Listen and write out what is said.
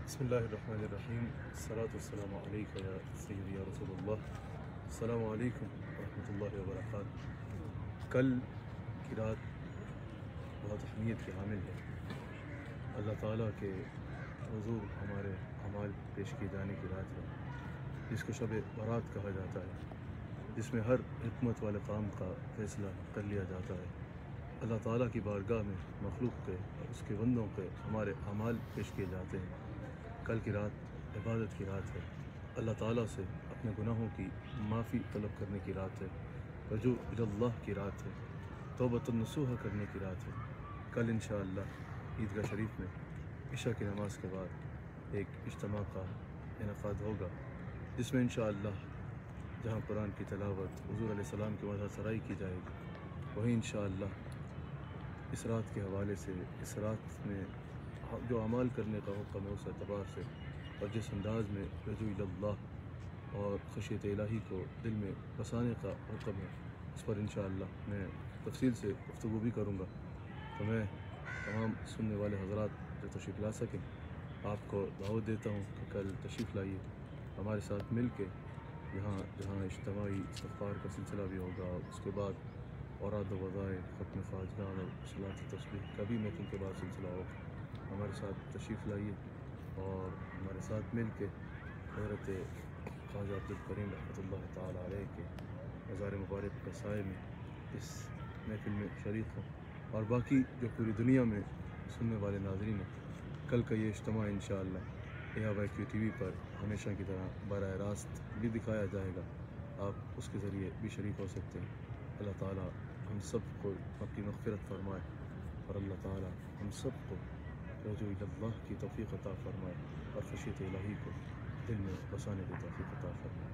بسم اللہ الرحمن الرحیم الصلاۃ والسلام علیک یا سیدی یا رسول اللہ. السلام علیکم ورحمۃ اللہ وبرکاتہ. کل کی رات بہت اہمیت کی حامل ہے. اللہ تعالیٰ کے حضور ہمارے اعمال پیش کیے جانے کی رات ہے، جس کو شب برات کہا جاتا ہے، جس میں ہر حکمت والے کام کا فیصلہ کر لیا جاتا ہے. اللہ تعالیٰ کی بارگاہ میں مخلوق کے اور اس کے بندوں کے ہمارے اعمال پیش کیے جاتے ہیں. کل کی رات عبادت کی رات ہے، اللہ تعالیٰ سے اپنے گناہوں کی معافی طلب کرنے کی رات ہے، رجوع اللہ کی رات ہے، توبۃ النصوح کرنے کی رات ہے. کل انشاءاللہ عیدگاہ شریف میں عشاء کی نماز کے بعد ایک اجتماع کا انعقاد ہوگا، جس میں انشاءاللہ جہاں قرآن کی تلاوت، حضور علیہ السلام کی مدح سرائی کی جائے گی، وہیں انشاءاللہ اس رات کے حوالے سے اس رات میں جو اعمال کرنے کا حکم ہے اس اعتبار سے اور جس انداز میں رجوع اللہ اور خشیت الہی کو دل میں بسانے کا حکم ہے، اس پر انشاءاللہ میں تفصیل سے گفتگو بھی کروں گا. تو میں تمام سننے والے حضرات جو تشریف لا سکیں، آپ کو دعوت دیتا ہوں کہ کل تشریف لائیے. ہمارے ساتھ مل کے یہاں جہاں اجتماعی استغفار کا سلسلہ بھی ہوگا، اس کے بعد اوراد و وظائف، ختم خواجگان اور صلاۃ تسبیح کا بھی محفل کے بعد سلسلہ ہوگا. ہمارے ساتھ تشریف لائیے اور ہمارے ساتھ مل کے حضرت خواجہ عبد الکریم رحمۃ اللہ تعالیٰ علیہ کے مزار مبارک کے سائے میں اس محفل میں شریک ہوں. اور باقی جو پوری دنیا میں سننے والے ناظرین ہیں، کل کا یہ اجتماع انشاءاللہ AIQ TV پر ہمیشہ کی طرح براہ راست بھی دکھایا جائے گا. آپ اس کے ذریعے بھی شریک ہو سکتے ہیں. اللہ تعالیٰ ہم سب کو اپنی مغفرت فرمائے اور اللہ تعالیٰ ہم سب کو رجوع اللہ کی توفیق عطا فرمائے اور خشیت الہی کو دل میں بسانے کی توفیق عطا فرمائے.